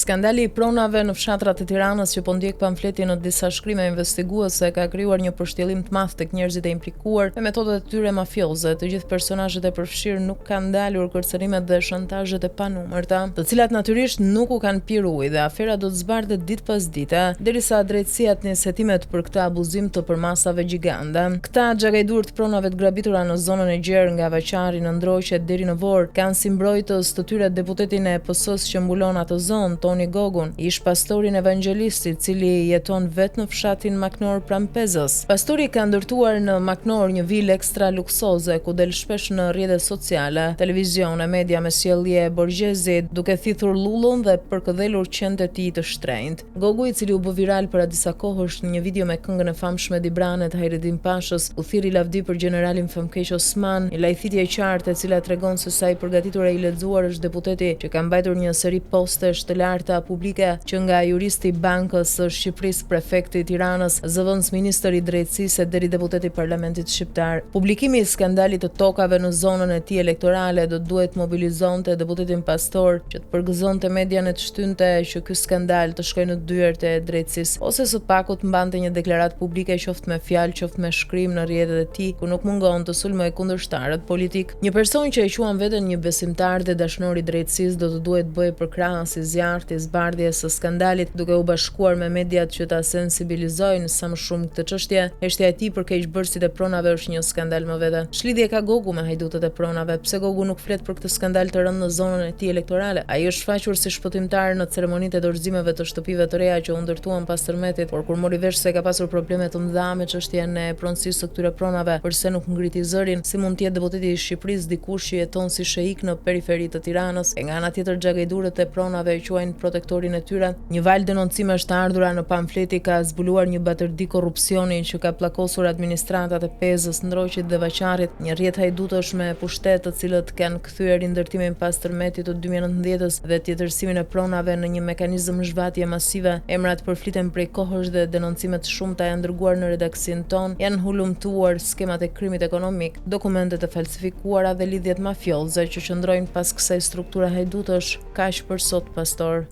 Skandali i pronave në fshatrat e Tiranës që po ndjek pamfleti në disa shkrime investiguese ka krijuar një përshtyellim të madh tek njerëzit e implikuar me metodat e tyre mafioze. Të gjithë personazhet e përfshirë nuk kanë ndalur kërcënimet dhe shantazhet e panumërta, të cilat natyrisht nuk u kanë pirë ujë dhe afera do të zbartet ditë pas dite, derisa drejtësia të njësë hetimet për këtë abuzim të përmasave gjigande. Këta xhakajdur të pronave të grabitura në zonën e gjerë nga Vaqari në Ndroqe deri në Vorë kanë si mbrojtës të tyre deputetin e PS-s që mbulon atë zonë, Toni Gogun, ish pastorin evangjelisti, cili jeton vetë në fshatin Maknor pranë Pezës. Pastori ka ndërtuar në Maknor një vilë ekstra luksoze ku del shpesh në rrjetet sociale, televizion e media me sjellje borgjezit, duke thithur lullën dhe përkëdhelur qendët e tij të shtrenjtë. Gogu, i cili u bë viral para disa kohësh në një video me këngën e famshme Dibranet Hajredin Pashës, u thirri lavdi për generalin Femkeq Osman, një lajthitje e qartë e cila tregon se sa i përgatitur e i lexuar është deputeti që ka mbajtur një seri postesh të larta publike që nga juristi i Bankës së Shqipërisë, prefekti i Tiranës, zëvendës ministër i drejtësisë deri deputeti i Parlamentit shqiptar. Publikimi i skandalit të tokave në zonën e tij elektorale do duhet mobilizonte deputetin pastor që të përgëzonte median e të shtynte që ky skandal të shkojë në dyert e drejtësisë, ose së paku të mbante një deklaratë publike qoftë me fjalë qoftë me shkrim në rrjetet e tij, ku nuk mungon të sulmojë kundërshtarët politik. Një person që e quan veten një besimtar dhe dashnor i drejtësisë do të duhet bëjë përkrahas i zjarrt i zbardhjes së skandalit, duke u bashkuar me mediat që ta sensibilizojnë sa më shumë këtë çështje. Heshtja e tij për keqbërësit e pronave është një skandal më vete. Ç'lidhje ka Gogu me hajdutët e pronave? Pse Gogu nuk flet për këtë skandal të rënd në zonën e tij elektorale? Ai është shfaqur si shpëtimtar në ceremonitë e dorëzimeve të shtëpive të reja që u ndërtuan pas tërmetit, por kur mori vesh se ka pasur probleme të mëdha me çështjen e pronësisë së këtyre pronave, përse nuk ngriti zërin? Si mund të jetë deputeti i Shqipërisë dikush që jeton si sheik në periferi të Tiranës, e nga ana tjetër xhakajdurët e pronave e quajnë protektorin e tyre? Një valë denoncimesh të ardhura në pamfleti ka zbuluar një batërdi korrupsioni që ka pllakosur administratat e Pezës, Ndroqit dhe Vaqarit, një rrjet hajdutësh me pushtet të cilët kanë kthyer rindërtimin pas tërmetit të 2019-s dhe tjetërsimin e pronave në një mekanizëm zhvatje masive. Emrat përfliten prej kohësh dhe denoncimet shumëta janë dërguar në redaksin ton, janë hulumtuar skemat e krimit ekonomik, dokumentet e falsifikuara dhe lidhjet mafioze që qëndrojnë pas kësaj strukture hajdutësh. Kaq për sot, pastor.